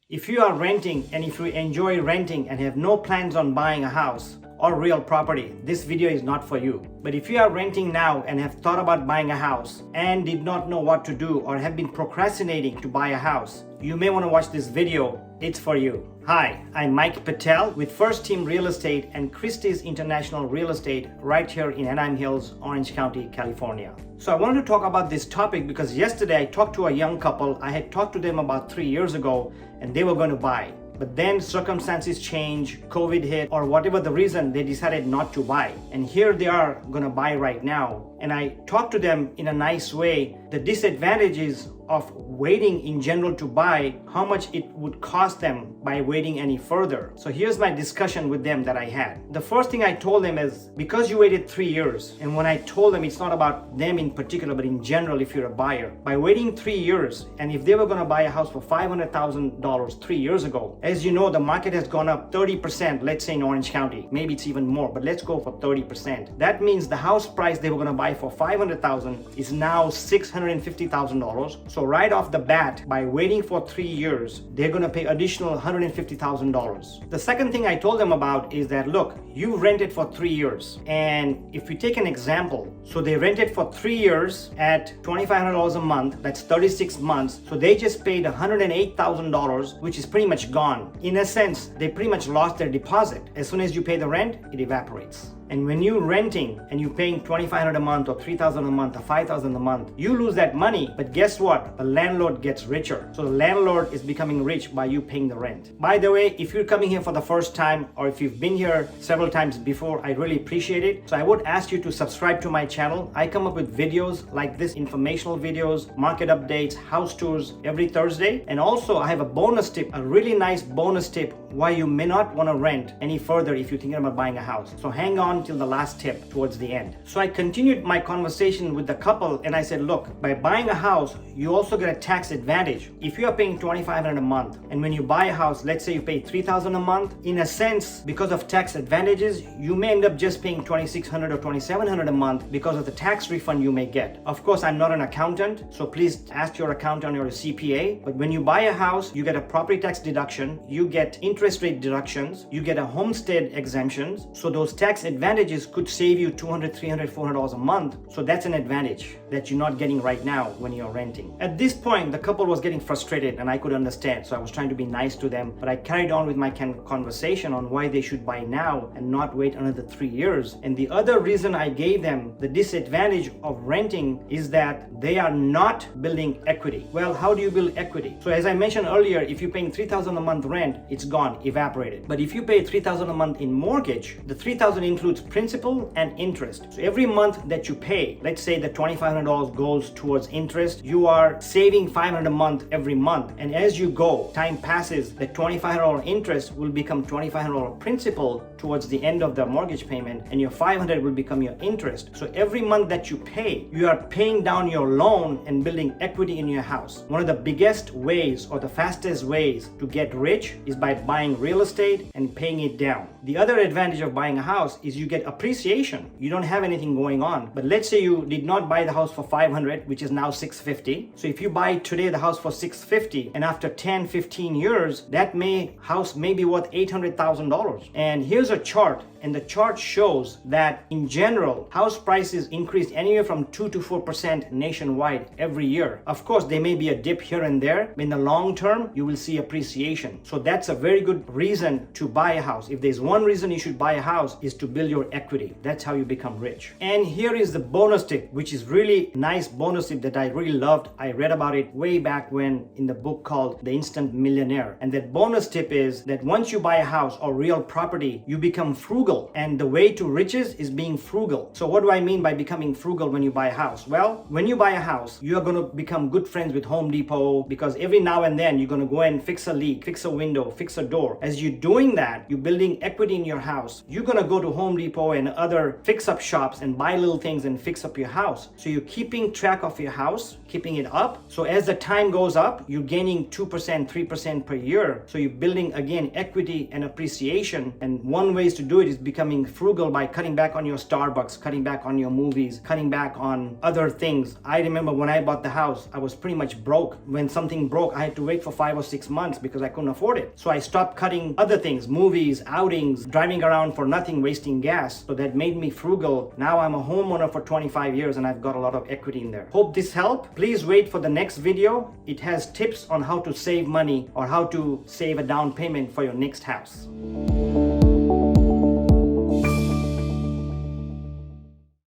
If you are renting and if you enjoy renting and have no plans on buying a house or real property, this video is not for you. But if you are renting now and have thought about buying a house and did not know what to do or have been procrastinating to buy a house, you may want to watch this video. It's for you. Hi, I'm Mike Patel with First Team Real Estate and Christie's International Real Estate right here in Anaheim Hills, Orange County, California. So I wanted to talk about this topic because yesterday I talked to a young couple. I had talked to them about 3 years ago and they were going to buy. But then circumstances change, COVID hit, or whatever the reason, they decided not to buy. And here they are gonna buy right now. And I talked to them in a nice way. The disadvantages of waiting in general to buy, how much it would cost them by waiting any further. So here's my discussion with them that I had. The first thing I told them is, because you waited 3 years, and when I told them it's not about them in particular, but in general, if you're a buyer, by waiting 3 years, and if they were gonna buy a house for $500,000 3 years ago, as you know, the market has gone up 30%, let's say in Orange County, maybe it's even more, but let's go for 30%. That means the house price they were gonna buy for $500,000 is now $650,000. So right off the bat, by waiting for 3 years, they're gonna pay additional $150,000. The second thing I told them about is that, look, you rented for 3 years. And if we take an example, so they rented for 3 years at $2,500 a month, that's 36 months. So they just paid $108,000, which is pretty much gone. In a sense, they pretty much lost their deposit. As soon as you pay the rent, it evaporates. And when you're renting and you're paying $2,500 a month or $3,000 a month or $5,000 a month, you lose that money. But guess what? The landlord gets richer. So the landlord is becoming rich by you paying the rent. By the way, if you're coming here for the first time or if you've been here several times before, I really appreciate it. So I would ask you to subscribe to my channel. I come up with videos like this, informational videos, market updates, house tours every Thursday. And also I have a bonus tip, a really nice bonus tip why you may not want to rent any further if you're thinking about buying a house. So hang on till the last tip towards the end. So I continued my conversation with the couple and I said, look, by buying a house, you also get a tax advantage. If you are paying $2,500 a month and when you buy a house, let's say you pay $3,000 a month, in a sense, because of tax advantages, you may end up just paying $2,600 or $2,700 a month because of the tax refund you may get. Of course, I'm not an accountant, so please ask your accountant or your CPA. But when you buy a house, you get a property tax deduction, you get interest rate deductions, you get a homestead exemptions. So those tax advantages could save you $200, $300, $400 a month. So that's an advantage that you're not getting right now when you're renting. At this point, the couple was getting frustrated and I could understand. So I was trying to be nice to them, but I carried on with my conversation on why they should buy now and not wait another 3 years. And the other reason I gave them the disadvantage of renting is that they are not building equity. Well, how do you build equity? So as I mentioned earlier, if you're paying $3,000 a month rent, it's gone, evaporated. But if you pay $3,000 a month in mortgage, the $3,000 includes principal and interest. So every month that you pay, let's say the $2,500 goes towards interest, you are saving $500 a month every month. And as you go, time passes, the $2,500 interest will become $2,500 principal towards the end of the mortgage payment, and your $500 will become your interest. So every month that you pay, you are paying down your loan and building equity in your house. One of the biggest ways or the fastest ways to get rich is by buying real estate and paying it down. The other advantage of buying a house is you get appreciation. You don't have anything going on. But let's say you did not buy the house for $500, which is now $650. So if you buy today the house for $650 and after 10, 15 years, that house may be worth $800,000. And here's a chart, and the chart shows that in general, house prices increased anywhere from 2 to 4% nationwide every year. Of course, there may be a dip here and there, but in the long term, you will see appreciation. So that's a very good reason to buy a house. If there's one reason you should buy a house, is to build your equity. That's how you become rich. And here is the bonus tip, which is really nice bonus tip that I really loved. I read about it way back when in the book called The Instant Millionaire. And that bonus tip is that once you buy a house or real property, you become frugal. And the way to riches is being frugal. So what do I mean by becoming frugal when you buy a house? Well, when you buy a house, you are going to become good friends with Home Depot because every now and then you're going to go and fix a leak, fix a window, fix a door. As you're doing that, you're building equity in your house. You're going to go to Home Depot and other fix-up shops and buy little things and fix up your house. So you're keeping track of your house, keeping it up. So as the time goes up, you're gaining 2%, 3% per year. So you're building again equity and appreciation. And one one way to do it is becoming frugal by cutting back on your Starbucks, cutting back on your movies, cutting back on other things. I remember when I bought the house, I was pretty much broke. When something broke, I had to wait for 5 or 6 months because I couldn't afford it. So I stopped cutting other things, movies, outings, driving around for nothing, wasting gas. So that made me frugal. Now I'm a homeowner for 25 years and I've got a lot of equity in there. Hope this helped. Please wait for the next video. It has tips on how to save money or how to save a down payment for your next house.